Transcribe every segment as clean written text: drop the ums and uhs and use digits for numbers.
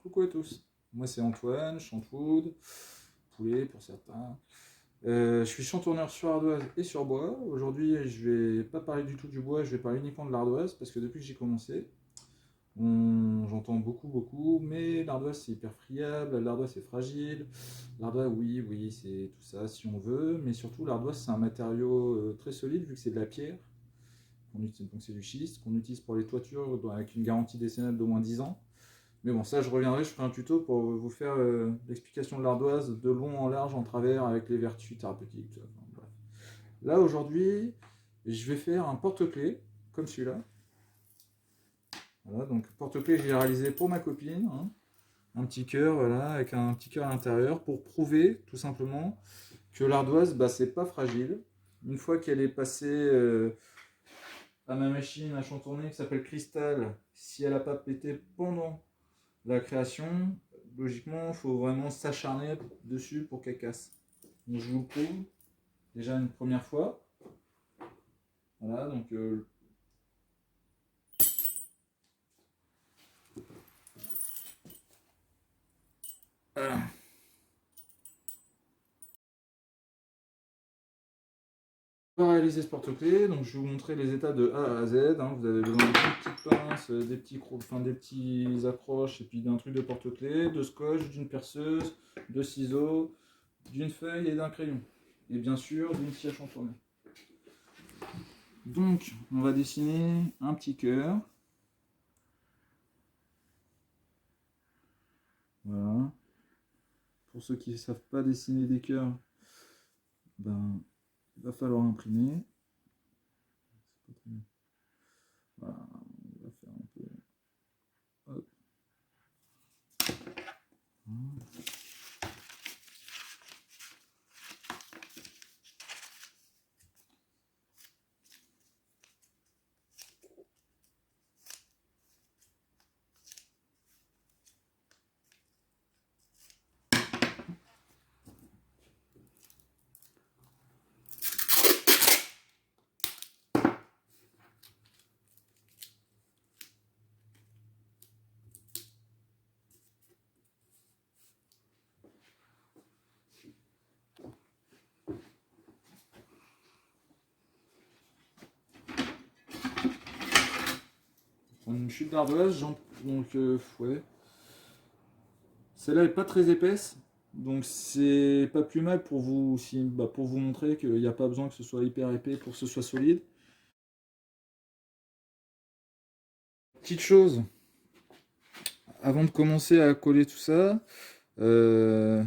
Coucou à tous, moi c'est Antoine, Chantwood, poulet pour certains. Je suis chantourneur sur ardoise et sur bois. Aujourd'hui, je vais pas parler du tout du bois, je vais parler uniquement de l'ardoise parce que depuis que j'ai commencé, j'entends beaucoup, mais l'ardoise c'est hyper friable, l'ardoise c'est fragile. L'ardoise, oui, c'est tout ça si on veut, mais surtout l'ardoise c'est un matériau très solide vu que c'est de la pierre, donc c'est du schiste qu'on utilise pour les toitures avec une garantie décennale d'au moins 10 ans. Mais bon, ça, je reviendrai, je ferai un tuto pour vous faire l'explication de l'ardoise de long en large, en travers, avec les vertus thérapeutiques. Tout ça. Enfin, bref. Là, aujourd'hui, je vais faire un porte-clés, comme celui-là. Voilà, donc porte-clés, j'ai réalisé pour ma copine. Hein. Un petit cœur, voilà, avec un petit cœur à l'intérieur, pour prouver, tout simplement, que l'ardoise, bah, c'est pas fragile. Une fois qu'elle est passée à ma machine à chantourner qui s'appelle Cristal, si elle n'a pas pété pendant la création, logiquement, il faut vraiment s'acharner dessus pour qu'elle casse. Donc je vous le prouve déjà une première fois. Voilà, donc on va réaliser ce porte-clés. Donc je vais vous montrer les étapes de A à Z. Hein. Vous avez besoin de petites pinces, des petits accroches et puis d'un truc de porte-clés, de scotch, d'une perceuse, de ciseaux, d'une feuille et d'un crayon. Et bien sûr d'une scie à chantourner. Donc on va dessiner un petit cœur. Voilà. Pour ceux qui ne savent pas dessiner des cœurs, ben, il va falloir imprimer. Voilà, on va faire un peu. Hop. Une chute d'ardoise, donc ouais. Celle-là est pas très épaisse, donc c'est pas plus mal pour vous, pour vous montrer qu'il n'y a pas besoin que ce soit hyper épais pour que ce soit solide. Petite chose, avant de commencer à coller tout ça, euh,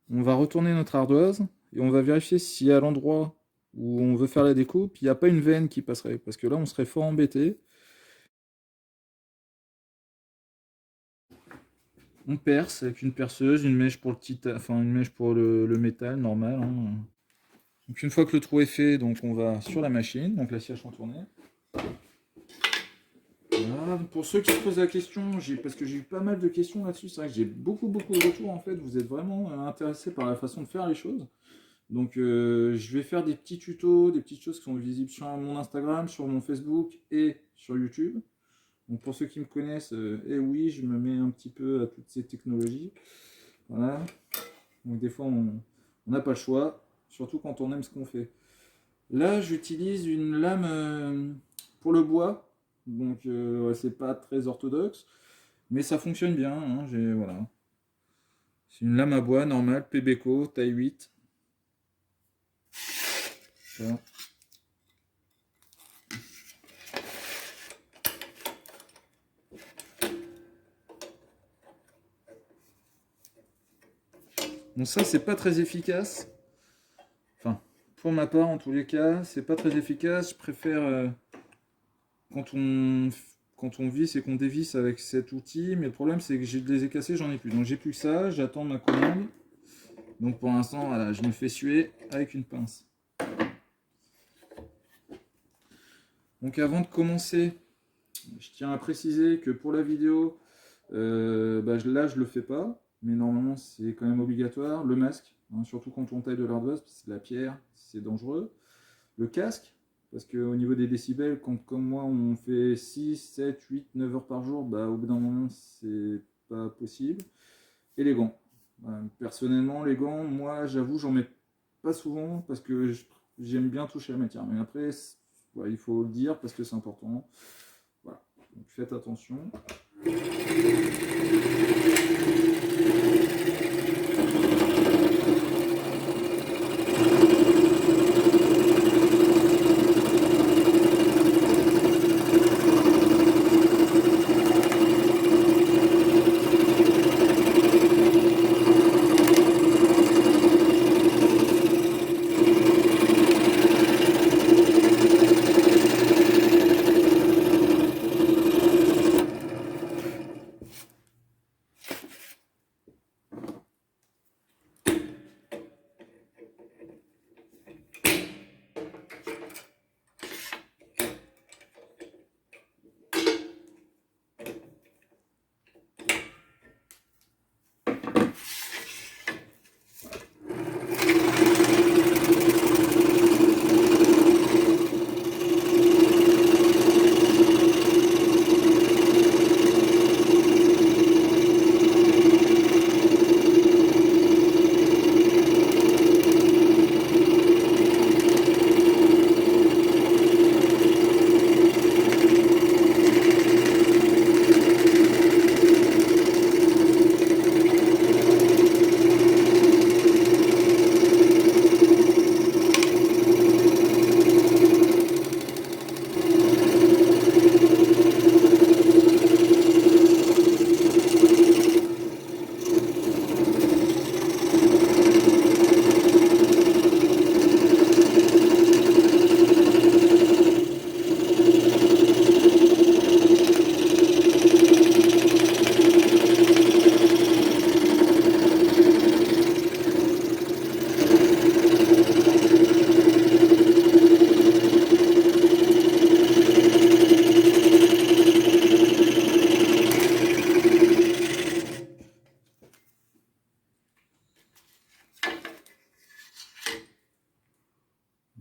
on va retourner notre ardoise et on va vérifier si à l'endroit où on veut faire la découpe, il n'y a pas une veine qui passerait, parce que là on serait fort embêté. On perce avec une perceuse, une mèche pour une mèche pour le métal normal. Hein. Donc une fois que le trou est fait, donc on va sur la machine, donc la scie à chantourner. Voilà. Pour ceux qui se posent la question, parce que j'ai eu pas mal de questions là-dessus, c'est vrai que j'ai beaucoup de retours en fait. Vous êtes vraiment intéressés par la façon de faire les choses. Donc je vais faire des petits tutos, des petites choses qui sont visibles sur mon Instagram, sur mon Facebook et sur YouTube. Donc pour ceux qui me connaissent, oui, je me mets un petit peu à toutes ces technologies. Voilà. Donc des fois, on n'a pas le choix, surtout quand on aime ce qu'on fait. Là, j'utilise une lame pour le bois, donc c'est pas très orthodoxe, mais ça fonctionne bien. Hein, voilà. C'est une lame à bois normale, Pebeco, taille 8. Voilà. Bon, ça, c'est pas très efficace. Enfin, pour ma part, en tous les cas, c'est pas très efficace. Je préfère quand on quand on visse et qu'on dévisse avec cet outil, mais le problème c'est que je les ai cassés, j'en ai plus. Donc j'ai plus que ça, j'attends ma commande. Donc pour l'instant, voilà, je me fais suer avec une pince. Donc avant de commencer, je tiens à préciser que pour la vidéo, là je le fais pas, mais normalement c'est quand même obligatoire. Le masque, hein, surtout quand on taille de l'ardoise, parce que c'est de la pierre, c'est dangereux. Le casque, parce qu'au niveau des décibels, quand comme moi on fait 6, 7, 8, 9 heures par jour, au bout d'un moment c'est pas possible. Et les gants. Personnellement, les gants, moi, j'avoue, j'en mets pas souvent parce que j'aime bien toucher la matière. Mais après, il faut le dire parce que c'est important. Voilà. Donc faites attention.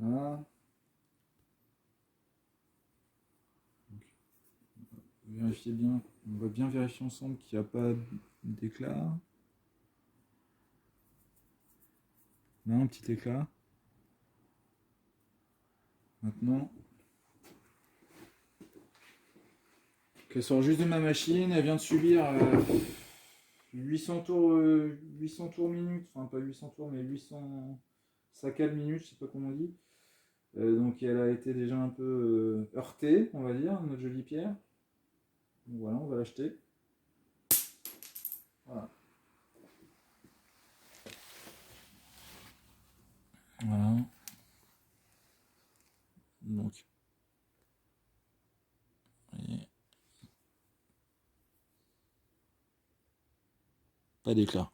Voilà. Vérifiez bien, on va bien vérifier ensemble qu'il n'y a pas d'éclat. Là, un petit éclat. Maintenant, elle sort juste de ma machine, elle vient de subir 800 tours minutes, enfin pas 800 tours, mais 800 saccades minutes, je sais pas comment on dit. Donc elle a été déjà un peu heurtée, on va dire, notre jolie pierre. Donc voilà, on va l'acheter. Voilà. Voilà. Donc, voyez, pas d'éclat.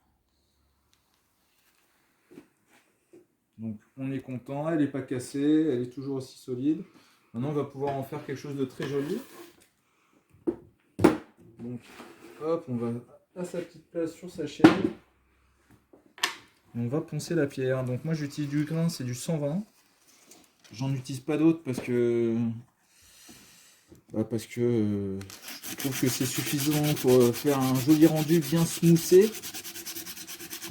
Donc on est content, elle n'est pas cassée, elle est toujours aussi solide. Maintenant on va pouvoir en faire quelque chose de très joli. Donc hop, on va à sa petite place sur sa chaîne. Et on va poncer la pierre. Donc moi j'utilise du grain, c'est du 120. J'en utilise pas d'autres parce que je trouve que c'est suffisant pour faire un joli rendu bien smoothé.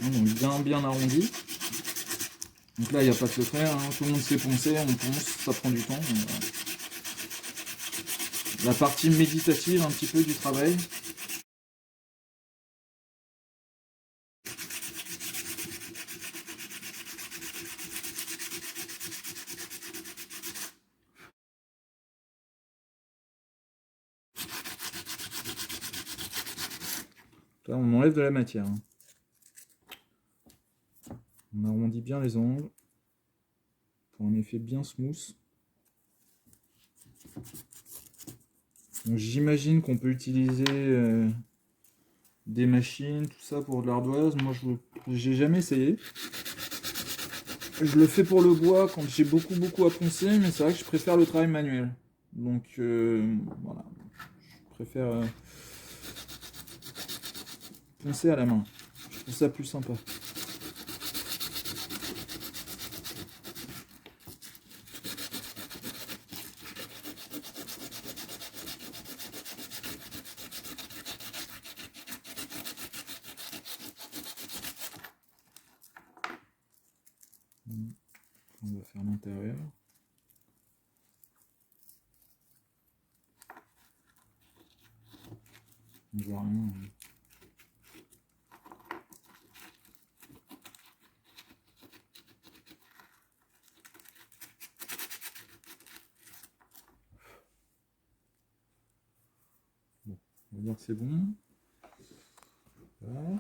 Donc bien arrondi. Donc là il n'y a pas de secret, hein. Tout le monde sait poncer, on ponce, ça prend du temps. La partie méditative un petit peu du travail. Là on enlève de la matière. On arrondit bien les angles pour un effet bien smooth. J'imagine qu'on peut utiliser des machines, tout ça pour de l'ardoise. Moi, j'ai jamais essayé. Je le fais pour le bois quand j'ai beaucoup à poncer, mais c'est vrai que je préfère le travail manuel. Donc voilà, je préfère poncer à la main. Je trouve ça plus sympa. On va faire l'intérieur. On voit rien. Bon, on va dire que c'est bon. Voilà.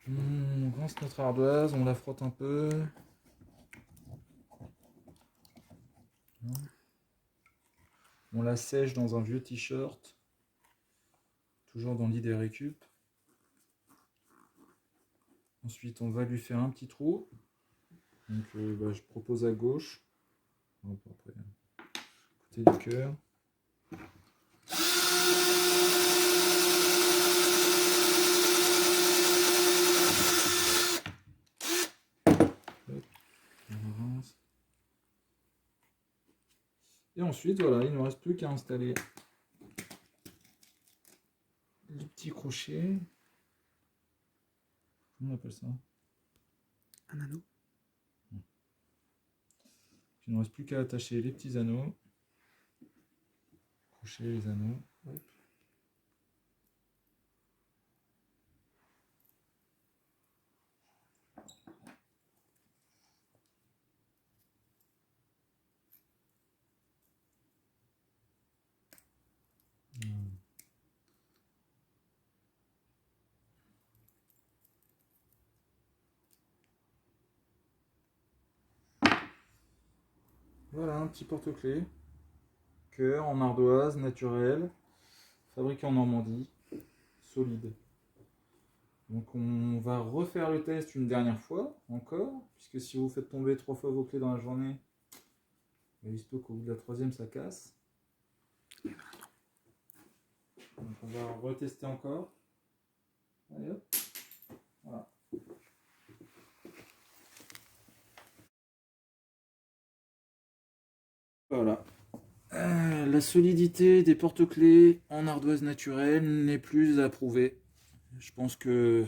On rince notre ardoise, on la frotte un peu. On la sèche dans un vieux t-shirt, toujours dans l'idée récup. Ensuite, on va lui faire un petit trou. Donc, je propose à gauche. Hop, après, côté du cœur. Et ensuite, voilà, il ne nous reste plus qu'à installer les petits crochets. Comment on appelle ça? Un anneau. Il ne nous reste plus qu'à attacher les petits anneaux. Crocher les anneaux. Hop. Voilà un petit porte-clés, cœur en ardoise naturelle, fabriqué en Normandie, solide. Donc on va refaire le test une dernière fois encore, puisque si vous faites tomber 3 fois vos clés dans la journée, il se peut qu'au bout de la 3e ça casse. Donc on va retester encore. Allez hop. Voilà. Voilà. La solidité des porte-clés en ardoise naturelle n'est plus à prouver. Je pense que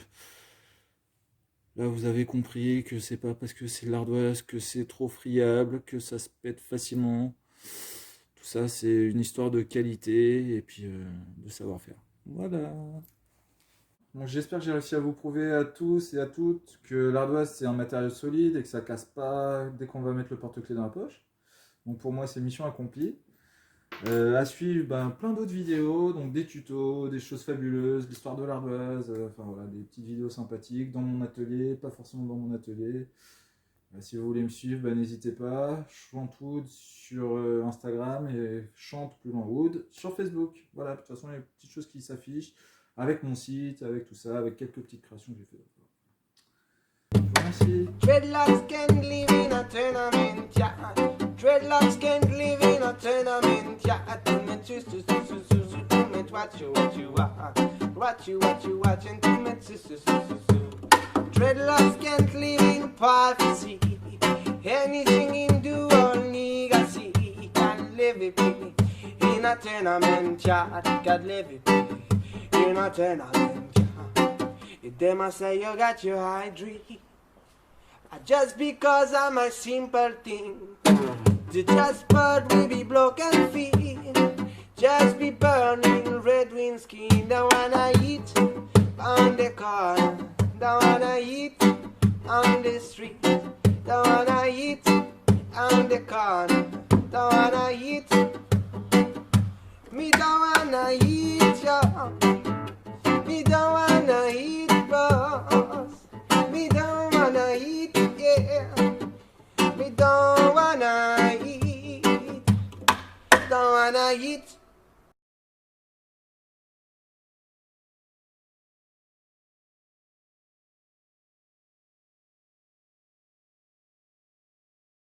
là vous avez compris que c'est pas parce que c'est de l'ardoise que c'est trop friable, que ça se pète facilement. Tout ça c'est une histoire de qualité et puis de savoir-faire. Voilà. Bon, j'espère que j'ai réussi à vous prouver à tous et à toutes que l'ardoise c'est un matériau solide et que ça casse pas dès qu'on va mettre le porte-clés dans la poche. Donc pour moi c'est mission accomplie. À suivre plein d'autres vidéos, donc des tutos, des choses fabuleuses, l'histoire de l'ardoise, enfin voilà, des petites vidéos sympathiques dans mon atelier, pas forcément dans mon atelier. Si vous voulez me suivre, n'hésitez pas. Chantwood sur Instagram et Chante plus loin Wood sur Facebook. Voilà, de toute façon, il y a des petites choses qui s'affichent avec mon site, avec tout ça, avec quelques petites créations que j'ai faites. Je vous remercie. Dreadlocks can't live in a tenement yard. Dreadlocks can't live in a tenement yard. What you watching? Dreadlocks can't live in prophecy. Anything in do only got see. Can't live it in a tenement yard. Can't live it in a tenement yard. If them a say you got your high dream, just because I'm a simple thing. The just bird will be broken feet. Just be burning red wind skin. Don't wanna eat on the corner. Don't wanna eat on the street. Don't wanna eat on the corner. Don't wanna eat. Me don't wanna eat, yo.